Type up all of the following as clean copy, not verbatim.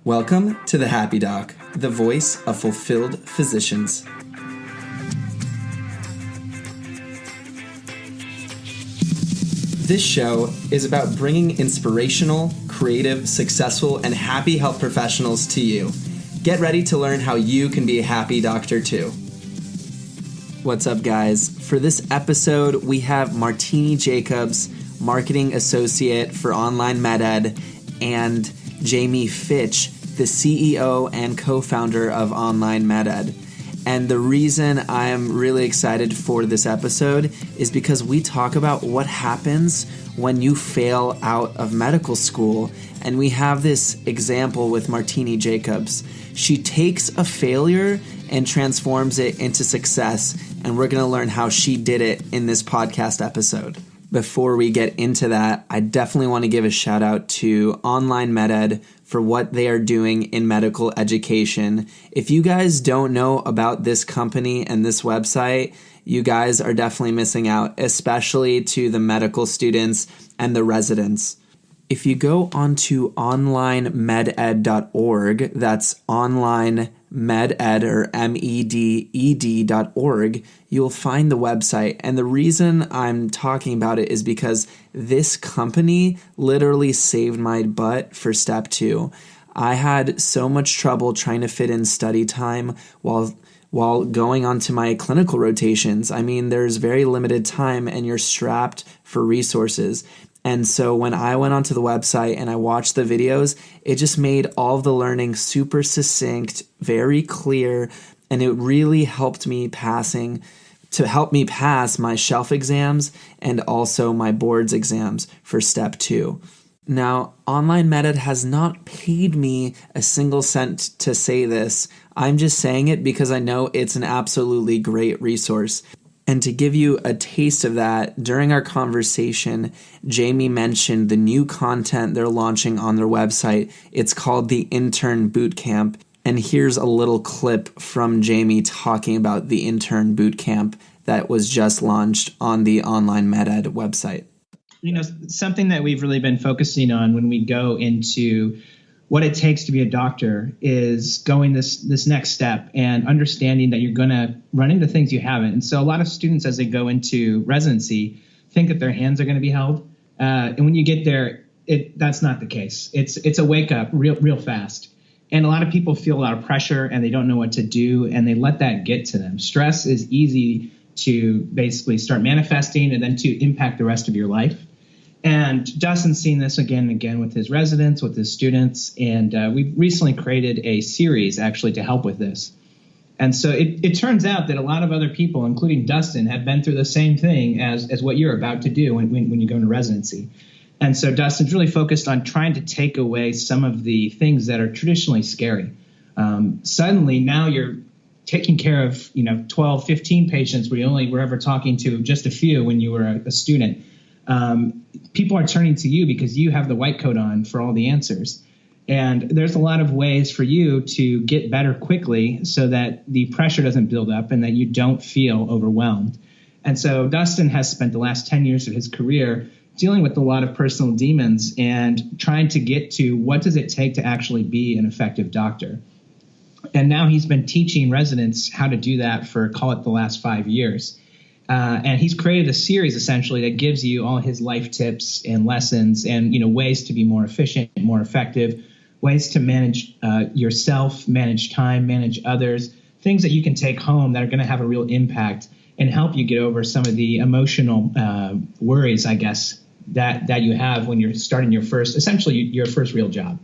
Welcome to The Happy Doc, the voice of fulfilled physicians. This show is about bringing inspirational, creative, successful, and happy health professionals to you. Get ready to learn how you can be a happy doctor too. What's up, guys? For this episode, we have Marteney Jacobs, Marketing Associate for Online MedEd, and Jamie Fitch, the CEO and co-founder of Online MedEd. And the reason I'm really excited for this episode is because we talk about what happens when you fail out of medical school. And we have this example with Marteney Jacobs. She takes a failure and transforms it into success. And we're going to learn how she did it in this podcast episode. Before we get into that, I definitely want to give a shout out to Online MedEd for what they are doing in medical education. If you guys don't know about this company and this website, you guys are definitely missing out, especially to the medical students and the residents. If you go onto onlinemeded.org, that's onlinemeded or meded.org, you'll find the website. And the reason I'm talking about it is because this company literally saved my butt for step 2. I had so much trouble trying to fit in study time while going on to my clinical rotations. I mean, there's very limited time and you're strapped for resources. And so when I went onto the website and I watched the videos, it just made all of the learning super succinct, very clear, and it really helped me pass my shelf exams and also my boards exams for step 2. Now, Online MedEd has not paid me a single cent to say this. I'm just saying it because I know it's an absolutely great resource. And to give you a taste of that, during our conversation, Jamie mentioned the new content they're launching on their website. It's called the Intern Bootcamp. And here's a little clip from Jamie talking about the Intern Bootcamp that was just launched on the Online MedEd website. You know, something that we've really been focusing on when we go into what it takes to be a doctor is going this next step and understanding that you're going to run into things you haven't. And so a lot of students, as they go into residency, think that their hands are going to be held. And when you get there, that's not the case. It's a wake up real fast. And a lot of people feel a lot of pressure and they don't know what to do and they let that get to them. Stress is easy to basically start manifesting and then to impact the rest of your life. And Dustin's seen this again and again with his residents, with his students, and we recently created a series actually to help with this. And so it turns out that a lot of other people, including Dustin, have been through the same thing as what you're about to do when you go into residency. And so Dustin's really focused on trying to take away some of the things that are traditionally scary. Suddenly, now you're taking care of 12, 15 patients where you only were ever talking to just a few when you were a student. People are turning to you because you have the white coat on for all the answers. And there's a lot of ways for you to get better quickly so that the pressure doesn't build up and that you don't feel overwhelmed. And so Dustin has spent the last 10 years of his career dealing with a lot of personal demons and trying to get to what does it take to actually be an effective doctor. And now he's been teaching residents how to do that for, call it, the last 5 years. And he's created a series essentially that gives you all his life tips and lessons and ways to be more efficient, more effective, ways to manage yourself, manage time, manage others, things that you can take home that are going to have a real impact and help you get over some of the emotional worries, I guess, that you have when you're starting your first real job.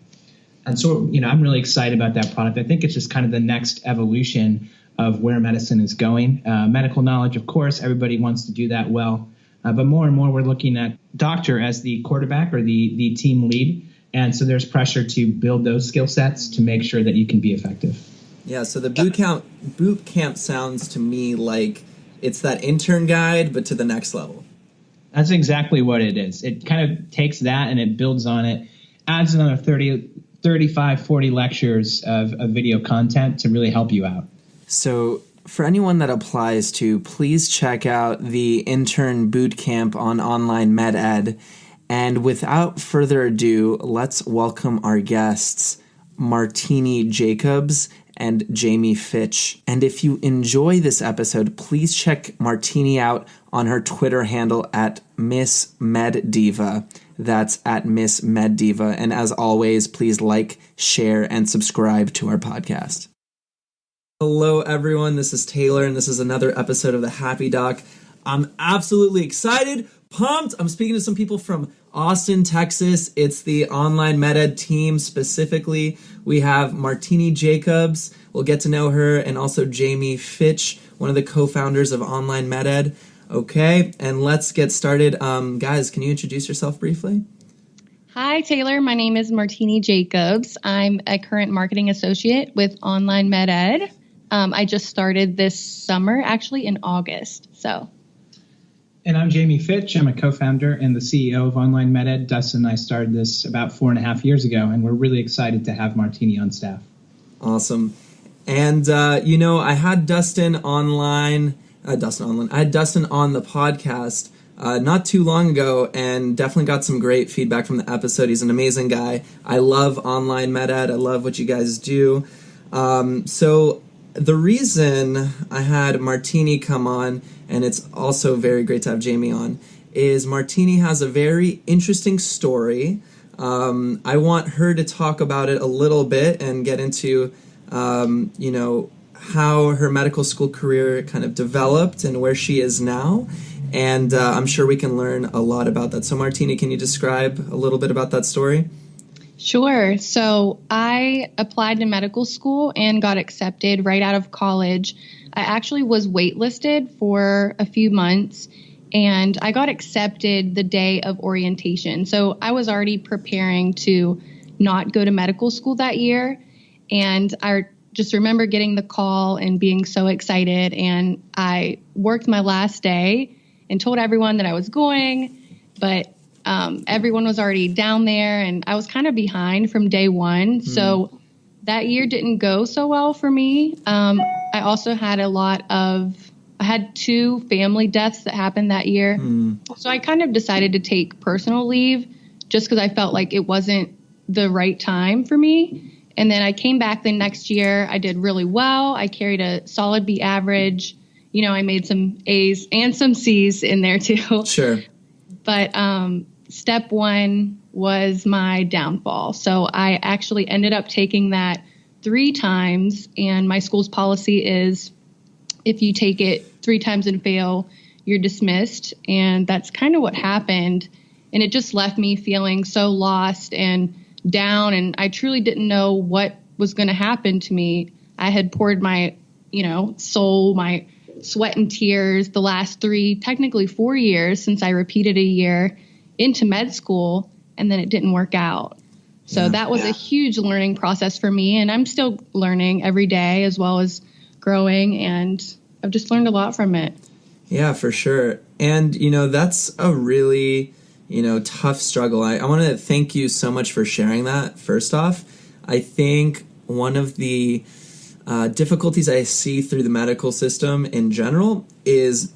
And so, I'm really excited about that product. I think it's just kind of the next evolution of where medicine is going. Medical knowledge, of course, everybody wants to do that well. But more and more, we're looking at doctor as the quarterback or the team lead. And so there's pressure to build those skill sets to make sure that you can be effective. Yeah, so the boot camp sounds to me like it's that intern guide, but to the next level. That's exactly what it is. It kind of takes that and it builds on it, adds another 35, 40 lectures of video content to really help you out. So for anyone that applies to, please check out the Intern Bootcamp on Online MedEd. And without further ado, let's welcome our guests, Marteney Jacobs and Jamie Fitch. And if you enjoy this episode, please check Marteney out on her Twitter handle at Miss Med Diva. That's at Miss Med Diva. And as always, please like, share, and subscribe to our podcast. Hello, everyone. This is Taylor, and this is another episode of The Happy Doc. I'm absolutely excited, pumped. I'm speaking to some people from Austin, Texas. It's the online med ed team specifically. We have Marteney Jacobs. We'll get to know her, and also Jamie Fitch, one of the co-founders of Online Med Ed. Okay, and let's get started. Guys, can you introduce yourself briefly? Hi, Taylor. My name is Marteney Jacobs. I'm a current marketing associate with Online Med Ed. I just started this summer, actually in August. And I'm Jamie Fitch. I'm a co-founder and the CEO of Online Med Ed. Dustin and I started this about 4.5 years ago, and we're really excited to have Marteney on staff. Awesome. And, I had Dustin online. I had Dustin on the podcast not too long ago, and definitely got some great feedback from the episode. He's an amazing guy. I love Online Med Ed. I love what you guys do. So the reason I had Marteney come on, and it's also very great to have Jamie on, is Marteney has a very interesting story. I want her to talk about it a little bit and get into, how her medical school career kind of developed and where she is now. And I'm sure we can learn a lot about that. So Marteney, can you describe a little bit about that story? Sure. So I applied to medical school and got accepted right out of college. I actually was waitlisted for a few months, and I got accepted the day of orientation. So I was already preparing to not go to medical school that year. And I just remember getting the call and being so excited. And I worked my last day and told everyone that I was going, but everyone was already down there, and I was kind of behind from day one. So that year didn't go so well for me. I also had I had 2 family deaths that happened that year. So I kind of decided to take personal leave just because I felt like it wasn't the right time for me. And then I came back the next year. I did really well. I carried a solid B average. I made some A's and some C's in there too. Sure. But step 1 was my downfall. So I actually ended up taking that 3 times, and my school's policy is if you take it 3 times and fail, you're dismissed. And that's kind of what happened. And it just left me feeling so lost and down, and I truly didn't know what was going to happen to me. I had poured my, soul, my sweat and tears the last 3, technically 4 years since I repeated a year into med school, and then it didn't work out. So that was a huge learning process for me, and I'm still learning every day as well as growing, and I've just learned a lot from it. Yeah, for sure. And, that's a really, tough struggle. I want to thank you so much for sharing that, first off. I think one of the difficulties I see through the medical system in general is,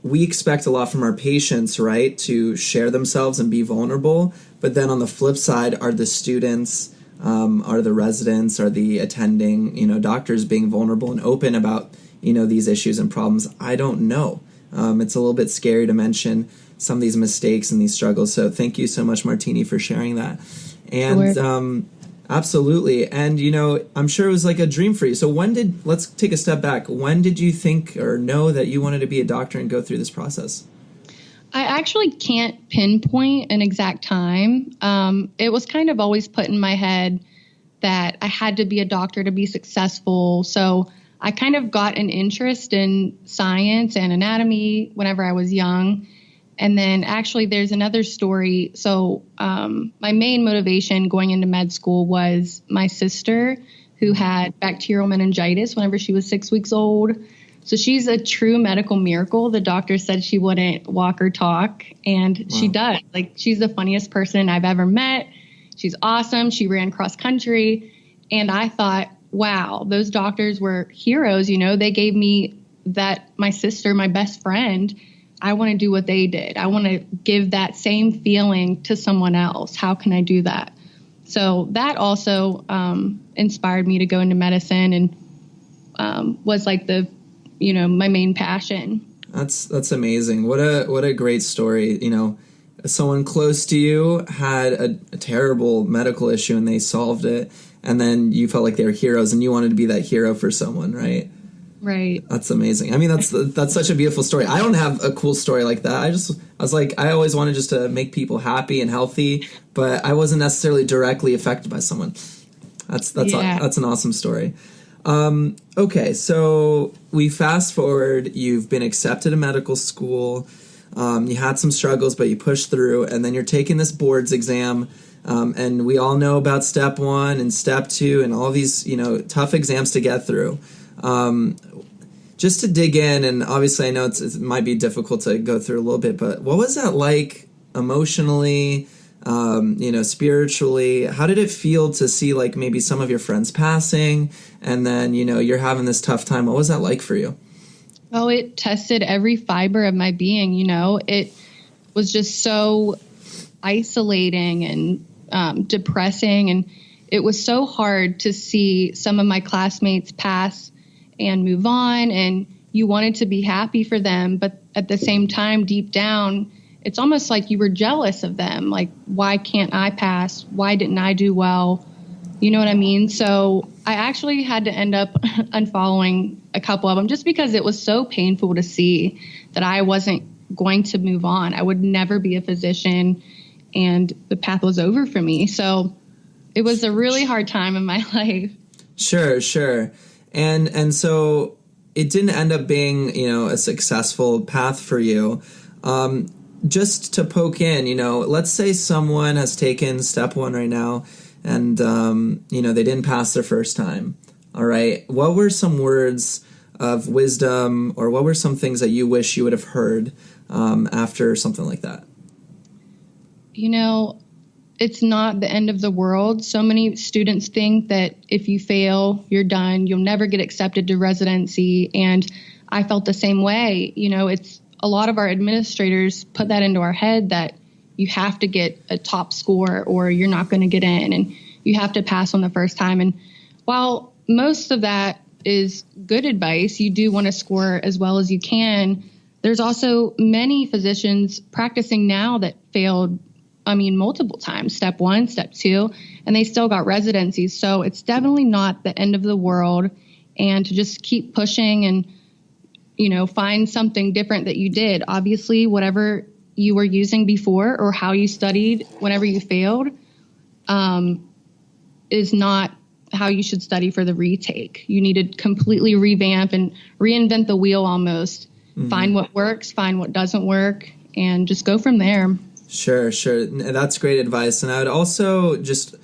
we expect a lot from our patients, right, to share themselves and be vulnerable. But then on the flip side are the students, are the residents, are the attending, doctors being vulnerable and open about, these issues and problems. I don't know. It's a little bit scary to mention some of these mistakes and these struggles. So thank you so much, Marteney, for sharing that. And Sure. Absolutely. And, I'm sure it was like a dream for you. So let's take a step back. When did you think or know that you wanted to be a doctor and go through this process? I actually can't pinpoint an exact time. It was kind of always put in my head that I had to be a doctor to be successful. So I kind of got an interest in science and anatomy whenever I was young. And then actually there's another story. So my main motivation going into med school was my sister, who had bacterial meningitis whenever she was 6 weeks old. So she's a true medical miracle. The doctor said she wouldn't walk or talk, and wow. She does. Like, she's the funniest person I've ever met. She's awesome. She ran cross country. And I thought, wow, those doctors were heroes. They gave me my sister, my best friend. I want to do what they did. I want to give that same feeling to someone else. How can I do that? So that also inspired me to go into medicine and was like my main passion. That's amazing. What a great story. Someone close to you had a terrible medical issue and they solved it, and then you felt like they were heroes and you wanted to be that hero for someone, right? Right. That's amazing. I mean, that's such a beautiful story. I don't have a cool story like that. I always wanted just to make people happy and healthy, but I wasn't necessarily directly affected by someone. That's an awesome story. Okay, so we fast forward. You've been accepted to medical school. You had some struggles, but you pushed through, and then you're taking this boards exam. And we all know about step 1 and step 2 and all these, tough exams to get through. Just to dig in, and obviously I know it might be difficult to go through a little bit, but what was that like emotionally, spiritually? How did it feel to see like maybe some of your friends passing and then, you're having this tough time? What was that like for you? Oh, it tested every fiber of my being, It was just so isolating and depressing, and it was so hard to see some of my classmates pass and move on, and you wanted to be happy for them, but at the same time, deep down, it's almost like you were jealous of them. Like, why can't I pass? Why didn't I do well? You know what I mean? So I actually had to end up unfollowing a couple of them just because it was so painful to see that I wasn't going to move on. I would never be a physician, and the path was over for me. So it was a really hard time in my life. Sure. And so it didn't end up being, a successful path for you. Just to poke in, let's say someone has taken step 1 right now and, they didn't pass their first time. All right. What were some words of wisdom, or what were some things that you wish you would have heard after something like that? It's not the end of the world. So many students think that if you fail, you're done. You'll never get accepted to residency. And I felt the same way. It's a lot of our administrators put that into our head that you have to get a top score or you're not going to get in, and you have to pass on the first time. And while most of that is good advice, you do want to score as well as you can. There's also many physicians practicing now that failed multiple times, step 1, step 2, and they still got residencies. So it's definitely not the end of the world, and to just keep pushing and, find something different that you did. Obviously, whatever you were using before or how you studied whenever you failed is not how you should study for the retake. You need to completely revamp and reinvent the wheel almost. Mm-hmm. Find what works, find what doesn't work, and just go from there. Sure. That's great advice. And I would also just,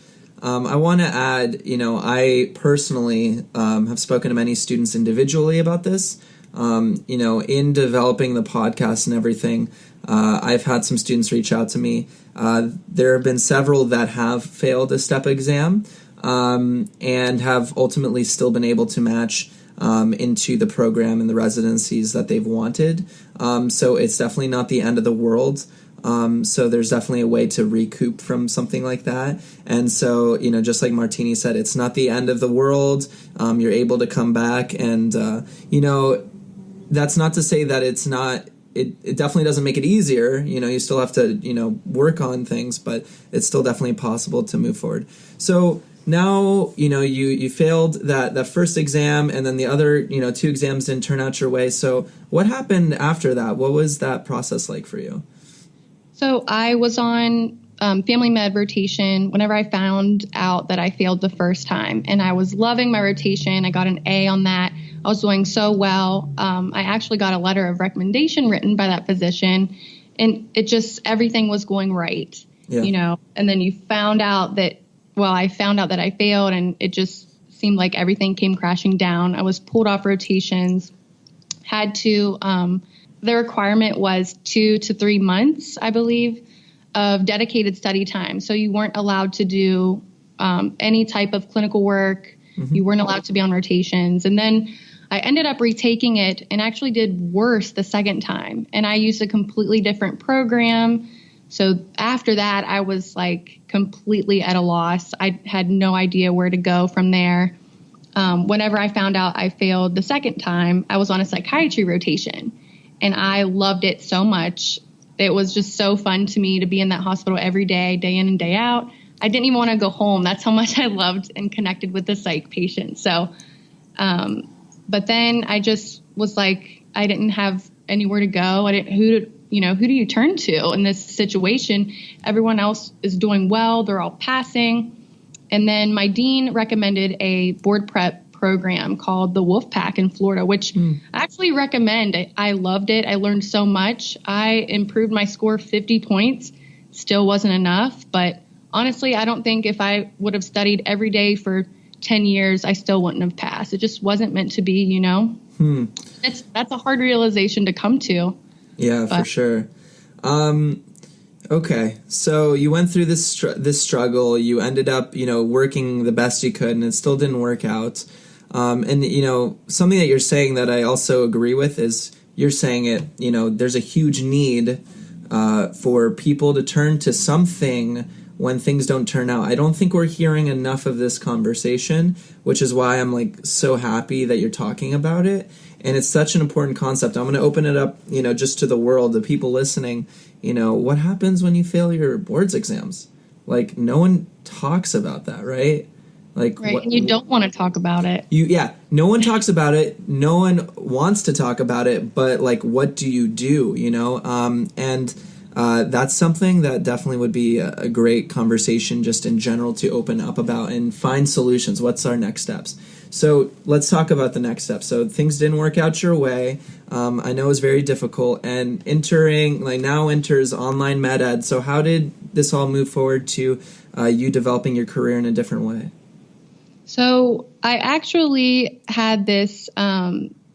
I want to add, I personally have spoken to many students individually about this. In developing the podcast and everything, I've had some students reach out to me. There have been several that have failed a step exam and have ultimately still been able to match into the program and the residencies that they've wanted. So it's definitely not the end of the world. So there's definitely a way to recoup from something like that. And so, just like Marteney said, it's not the end of the world. You're able to come back, and, that's not to say that it's not, it definitely doesn't make it easier. You still have to, work on things, but it's still definitely possible to move forward. So now, you failed that first exam, and then the other, 2 exams didn't turn out your way. So what happened after that? What was that process like for you? So I was on family med rotation whenever I found out that I failed the first time, and I was loving my rotation. I got an A on that. I was doing so well. I actually got a letter of recommendation written by that physician, and everything was going right, and then you found out that, I found out that I failed, and it just seemed like everything came crashing down. I was pulled off rotations, had to, the requirement was 2 to 3 months, I believe, of dedicated study time. So you weren't allowed to do any type of clinical work. Mm-hmm. You weren't allowed to be on rotations. And then I ended up retaking it and actually did worse the second time. And I used a completely different program So after that, I was like completely at a loss. I had no idea where to go from there. Whenever I found out I failed the second time, I was on a psychiatry rotation, and I loved it so much. It was just so fun to me to be in that hospital every day, day in and day out. I didn't even want to go home. That's how much I loved and connected with the psych patients. So, but then I just was like, I didn't have anywhere to go. Who do you turn to in this situation? Everyone else is doing well. They're all passing. And then my dean recommended a board prep program called the Wolf Pack in Florida, which I actually recommend. I loved it. I learned so much. I improved my score 50 points. Still wasn't enough. But honestly, I don't think if I would have studied every day for 10 years, I still wouldn't have passed. It just wasn't meant to be, you know? That's a hard realization to come to. Yeah, for sure. Okay, so you went through this struggle. You ended up, working the best you could, and it still didn't work out. And something that you're saying that I also agree with is you're saying there's a huge need for people to turn to something when things don't turn out. I don't think we're hearing enough of this conversation, which is why I'm like so happy that you're talking about it. And it's such an important concept. I'm going to open it up, just to the world, the people listening. What happens when you fail your boards exams? Like, no one talks about that, right? Like, right. And you don't want to talk about it. No one talks about it. No one wants to talk about it. But like, what do you do? That's something that definitely would be a great conversation just in general to open up about and find solutions. What's our next steps? So let's talk about the next step. So things didn't work out your way. I know it was very difficult, and now enters online med ed. So how did this all move forward to you developing your career in a different way? So I actually had this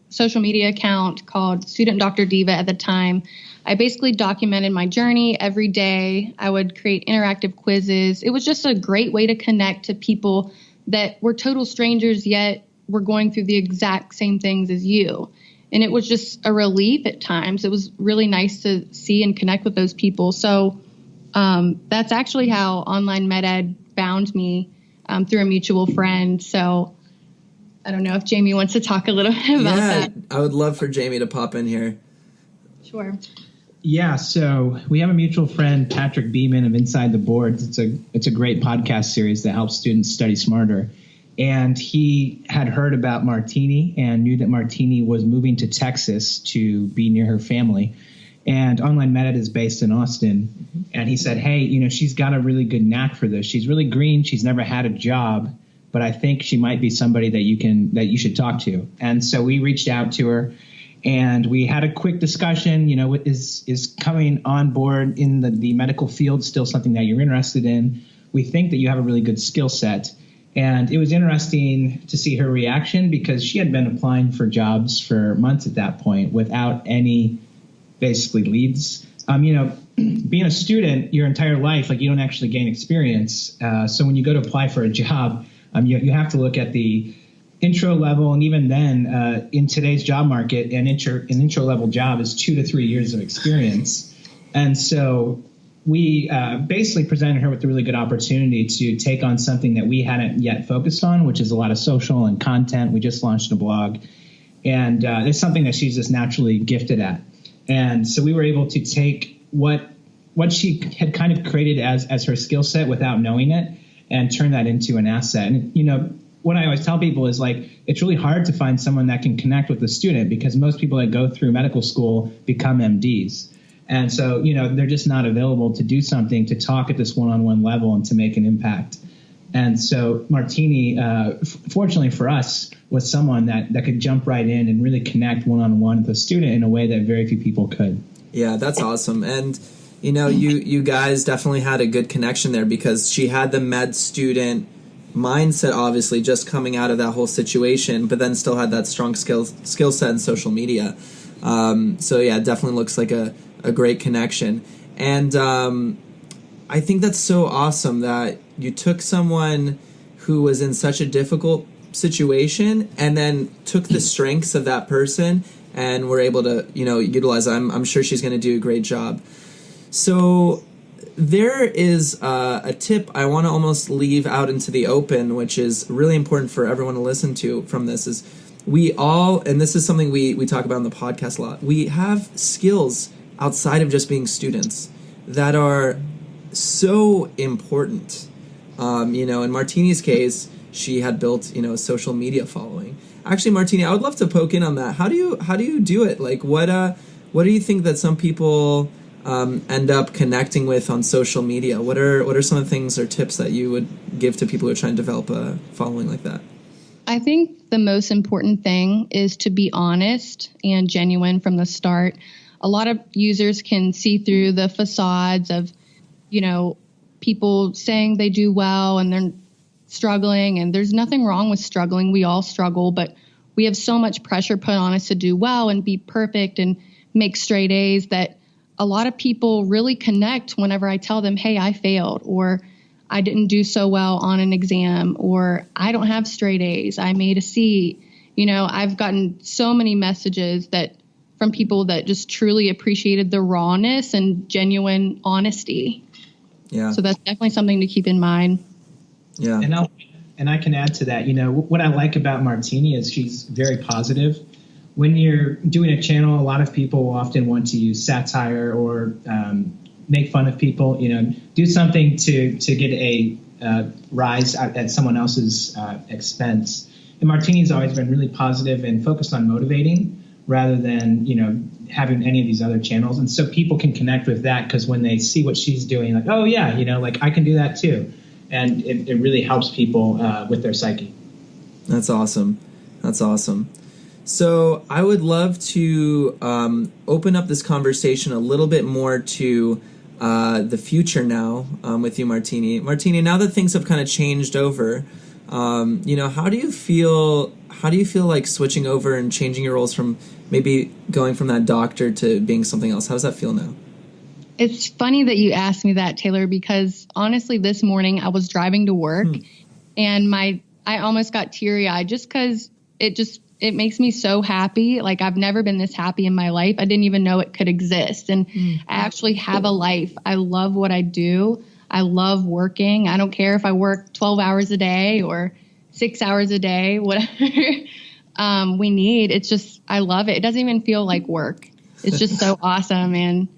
social media account called Student Dr. Diva at the time. I basically documented my journey every day. I would create interactive quizzes. It was just a great way to connect to people that were total strangers, yet were going through the exact same things as you. And it was just a relief at times. It was really nice to see and connect with those people. So that's actually how online med ed found me, through a mutual friend. So I don't know if Jamie wants to talk a little bit about that. I would love for Jamie to pop in here. Sure. Yeah, so we have a mutual friend, Patrick Beeman of Inside the Boards. It's a great podcast series that helps students study smarter. And he had heard about Marteney and knew that Marteney was moving to Texas to be near her family. And Online Med Ed is based in Austin. And he said, hey, she's got a really good knack for this. She's really green. She's never had a job, but I think she might be somebody that you should talk to. And so we reached out to her. And we had a quick discussion, is coming on board in the medical field still something that you're interested in? We think that you have a really good skill set. And it was interesting to see her reaction because she had been applying for jobs for months at that point without any basically leads. Being a student your entire life, like you don't actually gain experience. So when you go to apply for a job, you have to look at the intro level, and even then, in today's job market, an intro level job is 2 to 3 years of experience. And so we basically presented her with a really good opportunity to take on something that we hadn't yet focused on, which is a lot of social and content. We just launched a blog, and it's something that she's just naturally gifted at. And so we were able to take what she had kind of created as her skill set without knowing it and turn that into an asset. And, what I always tell people is like, it's really hard to find someone that can connect with the student because most people that go through medical school become MDs. And so, they're just not available to do something, to talk at this one-on-one level and to make an impact. And so Marteney, fortunately for us, was someone that could jump right in and really connect one-on-one with a student in a way that very few people could. Yeah, that's awesome. And, you guys definitely had a good connection there because she had the med student mindset, obviously, just coming out of that whole situation, but then still had that strong skill set in social media. So yeah, it definitely looks like a great connection. And I think that's so awesome that you took someone who was in such a difficult situation and then took the strengths of that person and were able to, utilize. I'm sure she's going to do a great job. So there is a tip I want to almost leave out into the open, which is really important for everyone to listen to from this, is we all, and this is something we talk about on the podcast a lot, we have skills outside of just being students that are so important. In Martini's case, she had built, a social media following. Actually, Martini, I would love to poke in on that. How do you do it? Like, what do you think that some people end up connecting with on social media? What are some of the things or tips that you would give to people who are trying to develop a following like that? I think the most important thing is to be honest and genuine from the start. A lot of users can see through the facades of, people saying they do well and they're struggling, and there's nothing wrong with struggling. We all struggle, but we have so much pressure put on us to do well and be perfect and make straight A's that a lot of people really connect whenever I tell them, hey, I failed, or I didn't do so well on an exam, or I don't have straight A's, I made a C. I've gotten so many messages from people that just truly appreciated the rawness and genuine honesty. Yeah. So that's definitely something to keep in mind. Yeah. And I can add to that. What I like about Martini is she's very positive. When you're doing a channel, a lot of people often want to use satire or make fun of people. Do something to get a rise at someone else's expense. And Martini's always been really positive and focused on motivating rather than having any of these other channels. And so people can connect with that because when they see what she's doing, like, oh yeah, like I can do that too. And it really helps people with their psyche. That's awesome. So I would love to open up this conversation a little bit more to the future now with you, Martini. Martini, now that things have kind of changed over, how do you feel like switching over and changing your roles from maybe going from that doctor to being something else? How does that feel now? It's funny that you asked me that, Taylor, because honestly, this morning I was driving to work and I almost got teary-eyed just because it makes me so happy. Like, I've never been this happy in my life. I didn't even know it could exist. And I actually have a life. I love what I do. I love working. I don't care if I work 12 hours a day or 6 hours a day, whatever we need. It's just, I love it. It doesn't even feel like work. It's just so awesome. And,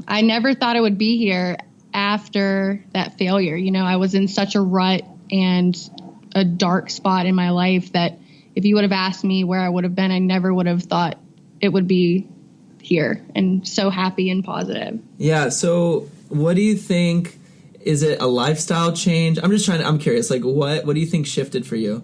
I never thought I would be here after that failure. I was in such a rut and a dark spot in my life that if you would have asked me where I would have been, I never would have thought it would be here, and so happy and positive. Yeah. So what do you think? Is it a lifestyle change? I'm curious, like what do you think shifted for you?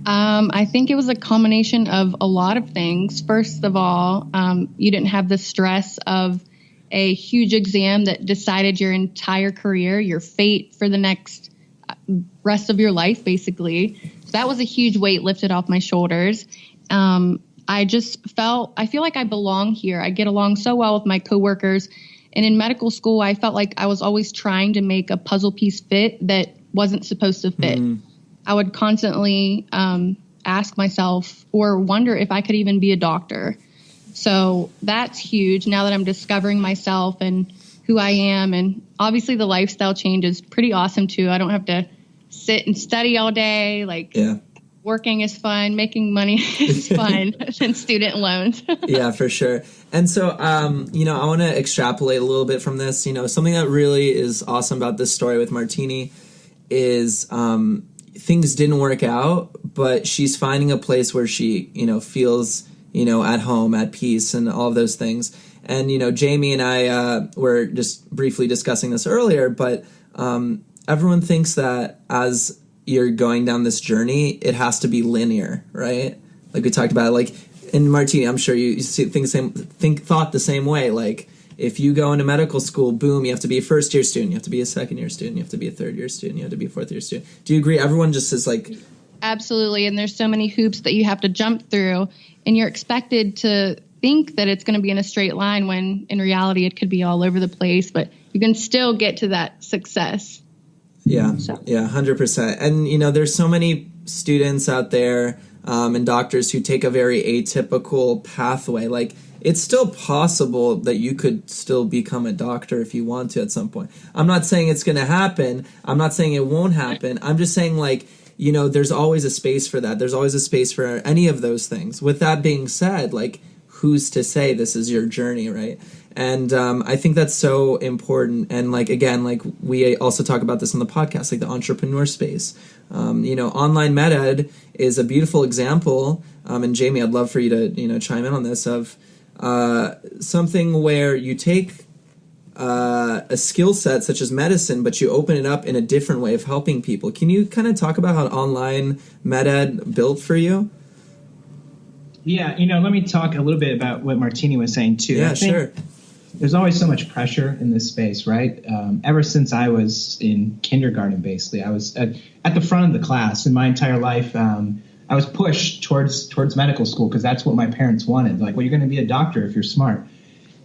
I think it was a combination of a lot of things. First of all, you didn't have the stress of a huge exam that decided your entire career, your fate for the next rest of your life, basically. So that was a huge weight lifted off my shoulders. I feel like I belong here. I get along so well with my coworkers. And in medical school, I felt like I was always trying to make a puzzle piece fit that wasn't supposed to fit. I would constantly ask myself or wonder if I could even be a doctor. So that's huge now that I'm discovering myself and who I am. And obviously the lifestyle change is pretty awesome too. I don't have to sit and study all day. Working is fun. Making money is fun than student loans. Yeah, for sure. And so, I want to extrapolate a little bit from this. Something that really is awesome about this story with Martini is things didn't work out, but she's finding a place where she, feels, at home, at peace, and all of those things. And, Jamie and I were just briefly discussing this earlier, but everyone thinks that as you're going down this journey, it has to be linear, right? Like we talked about, like, and Martini, I'm sure you thought the same way. Like, if you go into medical school, boom, you have to be a first-year student, you have to be a second-year student, you have to be a third-year student, you have to be a fourth-year student. Do you agree? Everyone just is like... Absolutely, and there's so many hoops that you have to jump through, and you're expected to think that it's going to be in a straight line when in reality it could be all over the place, but you can still get to that success. Yeah, yeah, 100%. And, there's so many students out there and doctors who take a very atypical pathway. Like, it's still possible that you could still become a doctor if you want to at some point. I'm not saying it's going to happen. I'm not saying it won't happen. I'm just saying, like, there's always a space for that. There's always a space for any of those things. With that being said, like, who's to say this is your journey, right? And I think that's so important. And, like, again, like, we also talk about this on the podcast, like the entrepreneur space. Online med ed is a beautiful example. And Jamie, I'd love for you to, chime in on this, of something where you take a skill set such as medicine, but you open it up in a different way of helping people. Can you kind of talk about how online med ed built for you? Yeah, let me talk a little bit about what Marteney was saying too. Yeah, sure. There's always so much pressure in this space, right? Ever since I was in kindergarten, basically, I was at the front of the class. In my entire life, I was pushed towards medical school because that's what my parents wanted. Like, well, you're going to be a doctor if you're smart.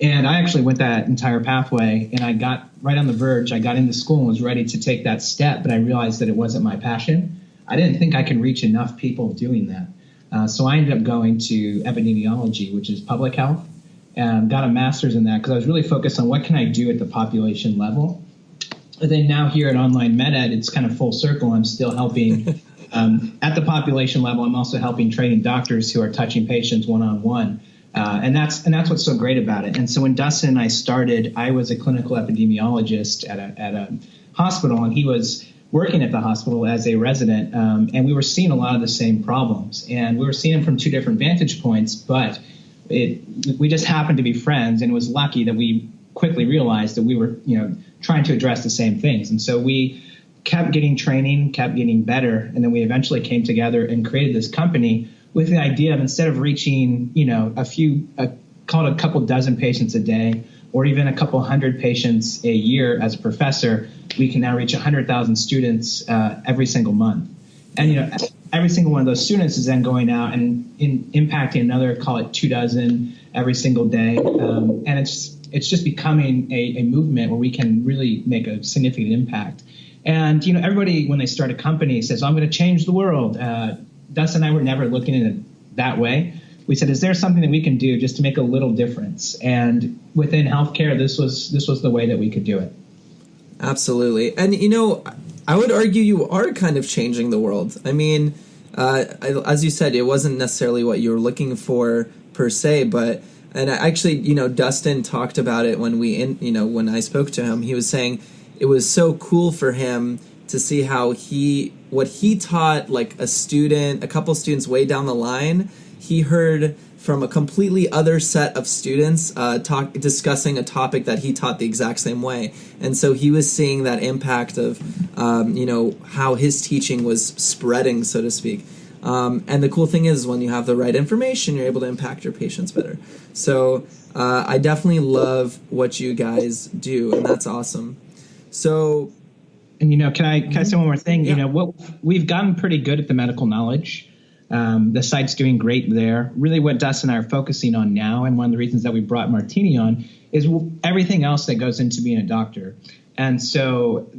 And I actually went that entire pathway, and I got right on the verge. I got into school and was ready to take that step, but I realized that it wasn't my passion. I didn't think I could reach enough people doing that. So I ended up going to epidemiology, which is public health, and got a master's in that because I was really focused on what can I do at the population level. And then now here at Online Med Ed, it's kind of full circle. I'm still helping at the population level. I'm also helping training doctors who are touching patients one-on-one. And that's what's so great about it. And so when Dustin and I started, I was a clinical epidemiologist at a hospital, and he was working at the hospital as a resident. And we were seeing a lot of the same problems. And we were seeing them from two different vantage points, but we just happened to be friends, and it was lucky that we quickly realized that we were, trying to address the same things. And so we kept getting training, kept getting better, and then we eventually came together and created this company with the idea of, instead of reaching, call it a couple dozen patients a day, or even a couple hundred patients a year as a professor, we can now reach 100,000 students every single month. And, every single one of those students is then going out and impacting another, call it 24 every single day. And it's just becoming a movement where we can really make a significant impact. And, everybody, when they start a company, says, I'm going to change the world. Dustin and I were never looking at it that way. We said, is there something that we can do just to make a little difference? And within healthcare, this was the way that we could do it. Absolutely. And, I would argue you are kind of changing the world. I mean, as you said, it wasn't necessarily what you were looking for per se, but, and actually, Dustin talked about it when when I spoke to him. He was saying it was so cool for him to see how what he taught, like a couple students way down the line, he heard from a completely other set of students discussing a topic that he taught the exact same way. And so he was seeing that impact of, how his teaching was spreading, so to speak. And the cool thing is, when you have the right information, you're able to impact your patients better. So I definitely love what you guys do, and that's awesome. So... And, can I say one more thing? Yeah. We've gotten pretty good at the medical knowledge. The site's doing great there. Really what Dustin and I are focusing on now, and one of the reasons that we brought Marteney on, is everything else that goes into being a doctor. And so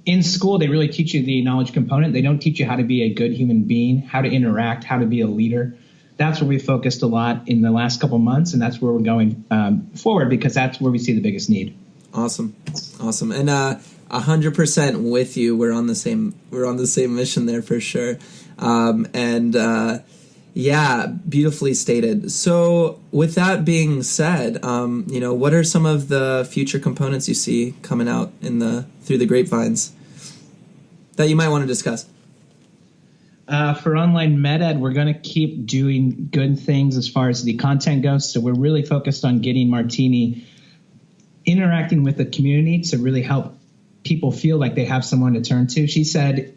in school, they really teach you the knowledge component. They don't teach you how to be a good human being, how to interact, how to be a leader. That's where we focused a lot in the last couple months, and that's where we're going forward, because that's where we see the biggest need. Awesome. And 100% with you. We're on the same mission there for sure. Yeah, beautifully stated. So with that being said, what are some of the future components you see coming out through the grapevines that you might want to discuss? For Online Med Ed, we're going to keep doing good things as far as the content goes. So we're really focused on getting Marteney interacting with the community to really help people feel like they have someone to turn to. She said,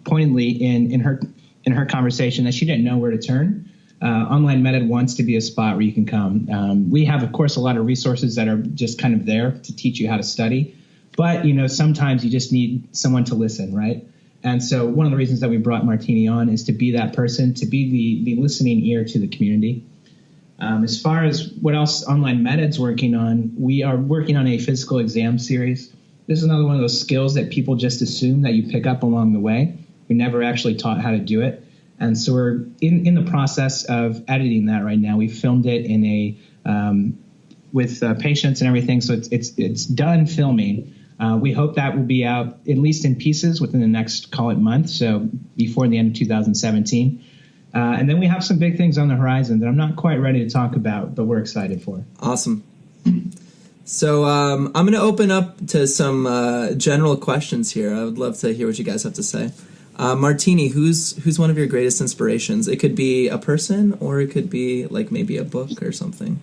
pointedly in her conversation that she didn't know where to turn. Online Med Ed wants to be a spot where you can come. We have, of course, a lot of resources that are just kind of there to teach you how to study. But, sometimes you just need someone to listen, right? And so one of the reasons that we brought Marteney on is to be that person, to be the listening ear to the community. As far as what else Online Med Ed's working on, we are working on a physical exam series. This is another one of those skills that people just assume that you pick up along the way. We never actually taught how to do it. And so we're in the process of editing that right now. We filmed it in with patients and everything, so it's done filming. We hope that will be out at least in pieces within the next, call it, month, so before the end of 2017. And then we have some big things on the horizon that I'm not quite ready to talk about, but we're excited for. Awesome. So I'm going to open up to some general questions here. I would love to hear what you guys have to say. Martini, who's one of your greatest inspirations? It could be a person, or it could be like maybe a book or something.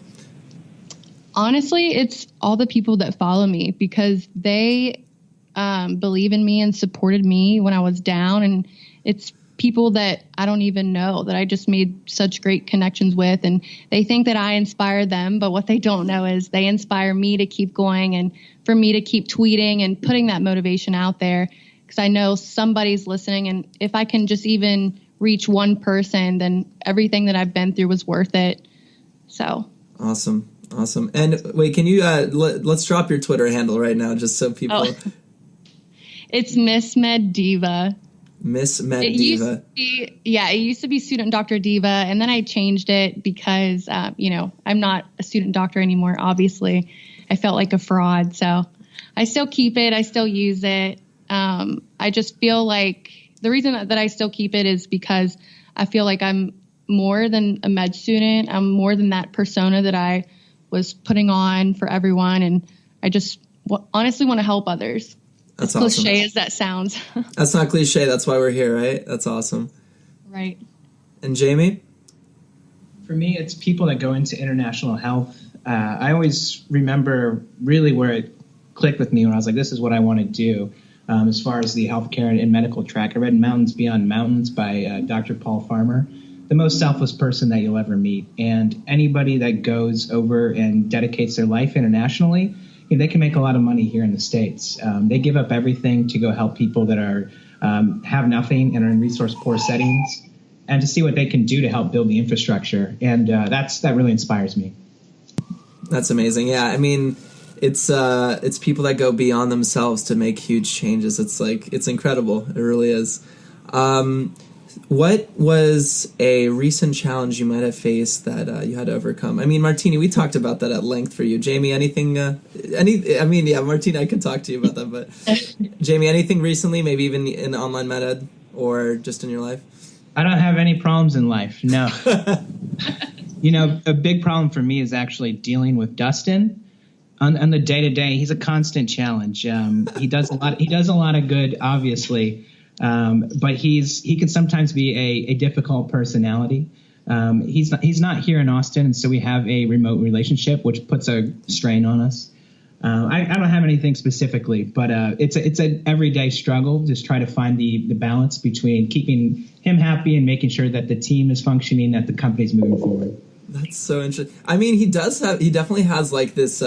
Honestly, it's all the people that follow me, because they believe in me and supported me when I was down. And it's people that I don't even know that I just made such great connections with. And they think that I inspire them. But what they don't know is they inspire me to keep going and for me to keep tweeting and putting that motivation out there, because I know somebody's listening. And if I can just even reach one person, then everything that I've been through was worth it. So awesome. And wait, can you let's drop your Twitter handle right now, just so people. Oh. It's Miss Med Diva. Miss Med Diva. It used to be Student Doctor Diva, and then I changed it because I'm not a student doctor anymore. Obviously, I felt like a fraud, so I still keep it. I still use it. I just feel like the reason that I still keep it is because I feel like I'm more than a med student. I'm more than that persona that I was putting on for everyone, and I just honestly want to help others. That's as awesome. Cliche as that sounds. That's not cliche. That's why we're here, right? That's awesome. Right. And Jamie? For me, it's people that go into international health. I always remember really where it clicked with me when I was like, this is what I want to do. As far as the healthcare and medical track, I read Mountains Beyond Mountains by Dr. Paul Farmer. The most selfless person that you'll ever meet. And anybody that goes over and dedicates their life internationally, they can make a lot of money here in the States. They give up everything to go help people that are have nothing and are in resource-poor settings, and to see what they can do to help build the infrastructure. And that really inspires me. That's amazing. Yeah, I mean, it's people that go beyond themselves to make huge changes. It's incredible. It really is. What was a recent challenge you might have faced that you had to overcome? I mean, Martini, we talked about that at length for you. Jamie, anything? Martini, I could talk to you about that, but Jamie, anything recently, maybe even in online med ed or just in your life? I don't have any problems in life, no. A big problem for me is actually dealing with Dustin. On the day-to-day, he's a constant challenge. He does a lot of good, obviously. But he can sometimes be a difficult personality. He's not here in Austin, and so we have a remote relationship, which puts a strain on us. I don't have anything specifically, but it's an everyday struggle. Just try to find the balance between keeping him happy and making sure that the team is functioning, that the company's moving forward. That's so interesting. I mean, he definitely has like this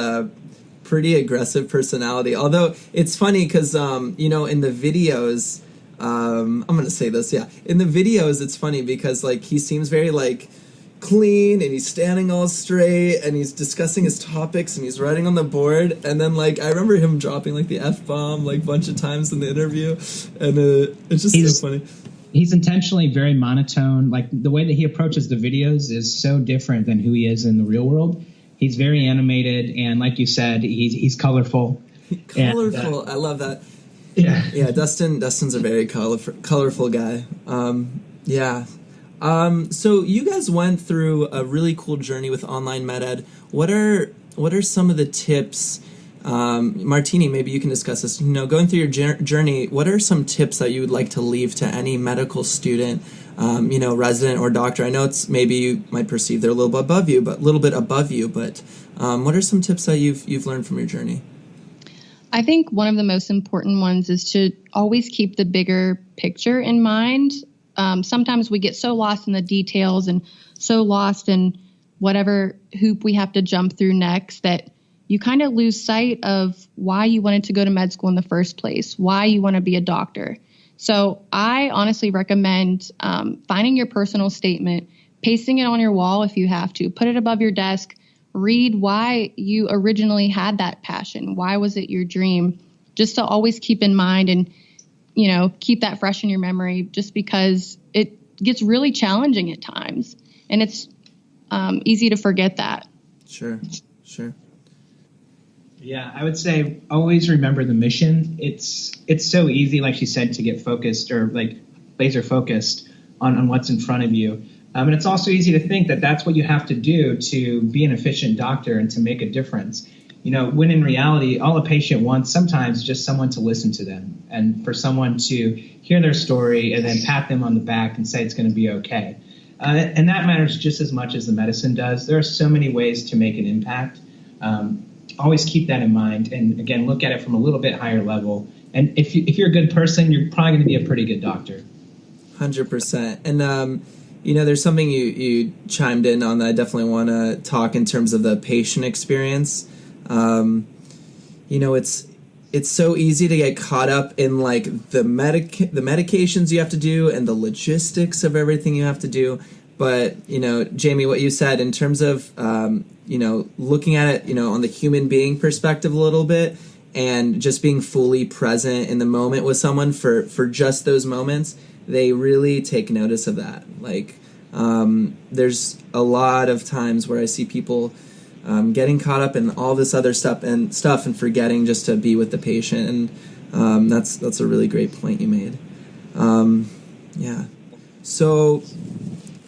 pretty aggressive personality. Although it's funny because in the videos. I'm going to say this, yeah. In the videos, it's funny because, he seems very, clean, and he's standing all straight, and he's discussing his topics, and he's writing on the board, and then, I remember him dropping, the F-bomb, a bunch of times in the interview, and it's just so funny. He's intentionally very monotone. The way that he approaches the videos is so different than who he is in the real world. He's very animated, and like you said, he's colorful. Colorful, I love that. Yeah. Dustin's a very colorful guy. So you guys went through a really cool journey with online med ed. What are some of the tips? Martini, maybe you can discuss this. Going through your journey, what are some tips that you would like to leave to any medical student, resident or doctor? I know it's maybe you might perceive they're a little bit above you, but what are some tips that you've learned from your journey? I think one of the most important ones is to always keep the bigger picture in mind. Sometimes we get so lost in the details and so lost in whatever hoop we have to jump through next that you kind of lose sight of why you wanted to go to med school in the first place, why you want to be a doctor. So I honestly recommend finding your personal statement, pasting it on your wall if you have to, put it above your desk. Read why you originally had that passion. Why was it your dream? Just to always keep in mind and, keep that fresh in your memory, just because gets really challenging at times. And it's easy to forget that. Sure. Yeah, I would say always remember the mission. It's so easy, like she said, to get focused or like laser focused on what's in front of you. And it's also easy to think that that's what you have to do to be an efficient doctor and to make a difference. When in reality, all a patient wants sometimes is just someone to listen to them and for someone to hear their story and then pat them on the back and say it's going to be okay. And that matters just as much as the medicine does. There are so many ways to make an impact. Always keep that in mind. And again, look at it from a little bit higher level. And if you're a good person, you're probably going to be a pretty good doctor. 100%. And, there's something you chimed in on that I definitely want to talk in terms of the patient experience. It's so easy to get caught up in like the medications you have to do and the logistics of everything you have to do. But, Jamie, what you said in terms of, looking at it, on the human being perspective a little bit and just being fully present in the moment with someone for just those moments, they really take notice of that. Like, there's a lot of times where I see people getting caught up in all this other stuff and forgetting just to be with the patient. And that's a really great point you made. Yeah. So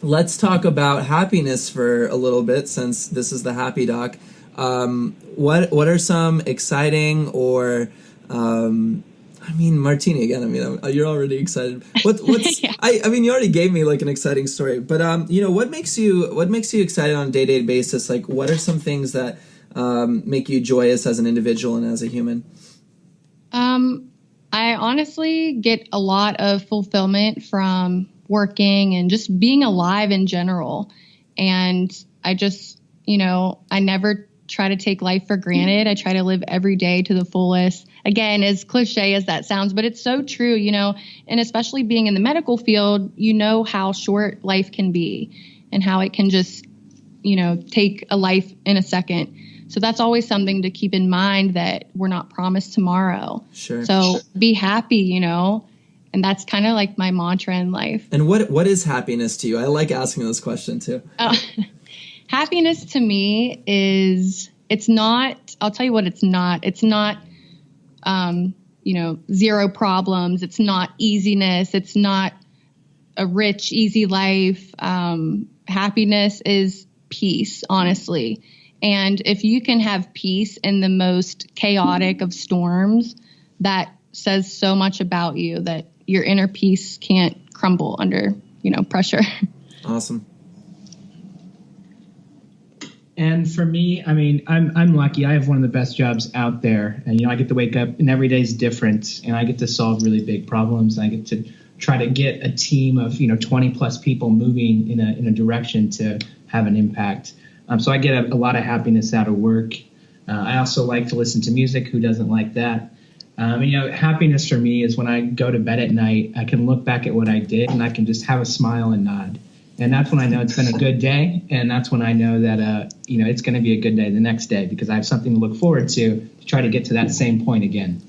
let's talk about happiness for a little bit, since this is the Happy Doc. What are some exciting or Martini again. You're already excited. What's Yeah. you already gave me like an exciting story, but what makes you excited on a day-to-day basis? Like, what are some things that make you joyous as an individual and as a human? I honestly get a lot of fulfillment from working and just being alive in general. And I just, I never try to take life for granted. I try to live every day to the fullest. Again, as cliche as that sounds, but it's so true, and especially being in the medical field, how short life can be and how it can just, take a life in a second. So that's always something to keep in mind, that we're not promised tomorrow. Sure. So be happy, and that's kind of like my mantra in life. And what is happiness to you? I like asking this question too. Happiness to me is, it's not, I'll tell you what it's not. It's not, zero problems. It's not easiness. It's not a rich, easy life. Happiness is peace, honestly. And if you can have peace in the most chaotic of storms, that says so much about you, that your inner peace can't crumble under, pressure. Awesome. And for me, I'm lucky. I have one of the best jobs out there, and I get to wake up, and every day is different, and I get to solve really big problems. I get to try to get a team of 20 plus people moving in a direction to have an impact. So I get a lot of happiness out of work. I also like to listen to music. Who doesn't like that? Happiness for me is when I go to bed at night, I can look back at what I did and I can just have a smile and nod. And that's when I know it's been a good day. And that's when I know that, it's going to be a good day the next day, because I have something to look forward to try to get to that same point again.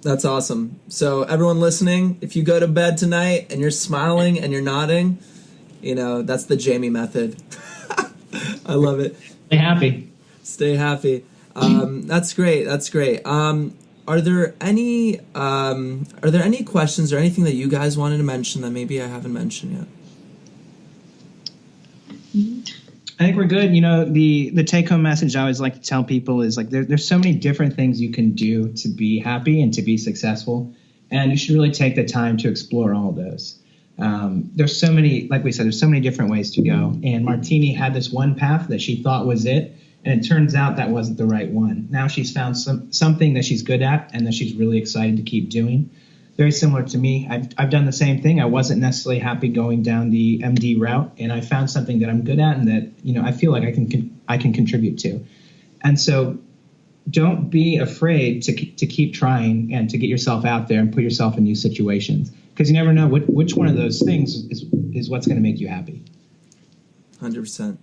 That's awesome. So everyone listening, if you go to bed tonight and you're smiling and you're nodding, that's the Jamie method. I love it. Stay happy. Stay happy. That's great. That's great. Are there any questions or anything that you guys wanted to mention that maybe I haven't mentioned yet? I think we're good. The take-home message I always like to tell people is like there's so many different things you can do to be happy and to be successful, and you should really take the time to explore all of those. There's so many, like we said, there's so many different ways to go. And Martini had this one path that she thought was it, and it turns out that wasn't the right one. Now she's found something that she's good at and that she's really excited to keep doing. Very similar to me. I've done the same thing. I wasn't necessarily happy going down the MD route, and I found something that I'm good at and that I feel like I can contribute to. And so don't be afraid to keep trying and to get yourself out there and put yourself in new situations, because you never know which one of those things is what's going to make you happy. 100%.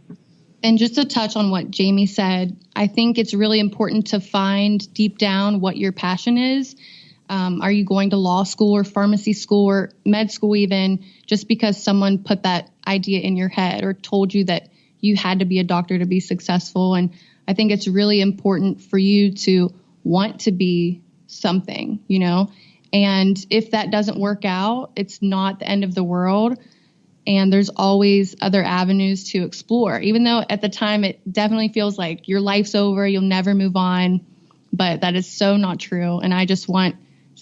And just to touch on what Jamie said, I think it's really important to find deep down what your passion is. Are you going to law school or pharmacy school or med school even, just because someone put that idea in your head or told you that you had to be a doctor to be successful? And I think it's really important for you to want to be something, and if that doesn't work out, it's not the end of the world. And there's always other avenues to explore, even though at the time it definitely feels like your life's over, you'll never move on. But that is so not true. And I just want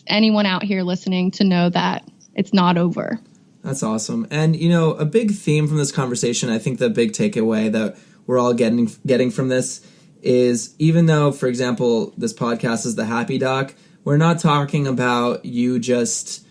anyone out here listening to know that it's not over. That's awesome. And, a big theme from this conversation, I think the big takeaway that we're all getting from this is, even though, for example, this podcast is the Happy Doc, we're not talking about you just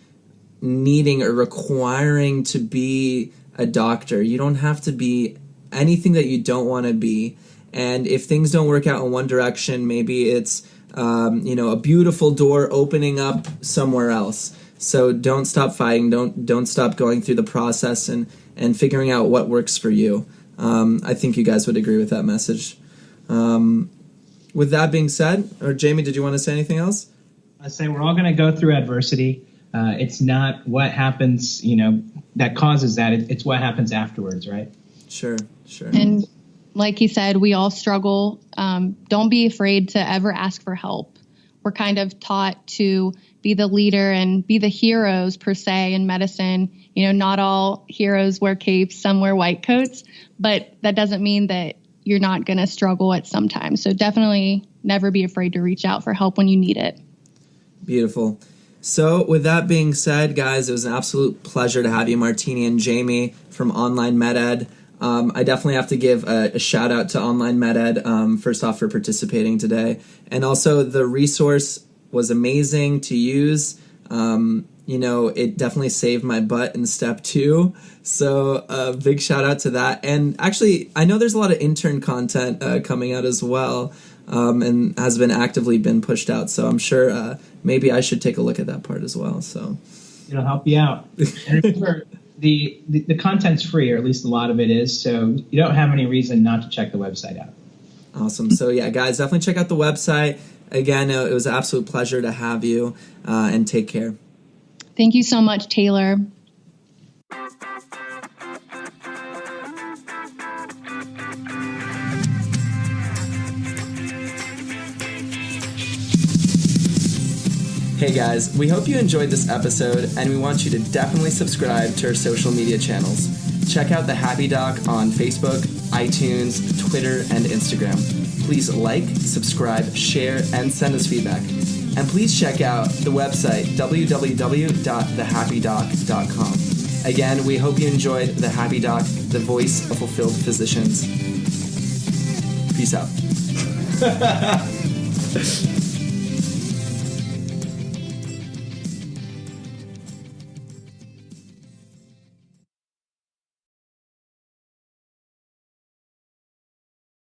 needing or requiring to be a doctor. You don't have to be anything that you don't want to be. And if things don't work out in one direction, maybe it's, a beautiful door opening up somewhere else. So don't stop fighting. Don't stop going through the process and figuring out what works for you. I think you guys would agree with that message. With that being said, or Jamie, did you want to say anything else? I say we're all going to go through adversity. It's not what happens, that causes that. It's what happens afterwards, right? Sure. And like he said, we all struggle. Don't be afraid to ever ask for help. We're kind of taught to be the leader and be the heroes, per se, in medicine. Not all heroes wear capes, some wear white coats, but that doesn't mean that you're not going to struggle at some time. So definitely never be afraid to reach out for help when you need it. Beautiful. So with that being said, guys, it was an absolute pleasure to have you, Marteney and Jamie from Online MedEd. I definitely have to give a shout out to Online MedEd, first off, for participating today. And also the resource was amazing to use. It definitely saved my butt in step 2. So big shout out to that. And actually, I know there's a lot of intern content coming out as well, and has been actively pushed out. So I'm sure maybe I should take a look at that part as well. So it'll help you out. And remember, the content's free, or at least a lot of it is. So you don't have any reason not to check the website out. Awesome. So yeah, guys, definitely check out the website. Again, it was an absolute pleasure to have you, and take care. Thank you so much, Taylor. Hey guys, we hope you enjoyed this episode, and we want you to definitely subscribe to our social media channels. Check out the Happy Doc on Facebook, iTunes, Twitter, and Instagram. Please like, subscribe, share, and send us feedback. And please check out the website, www.thehappydoc.com. Again, we hope you enjoyed The Happy Doc, the voice of fulfilled physicians. Peace out.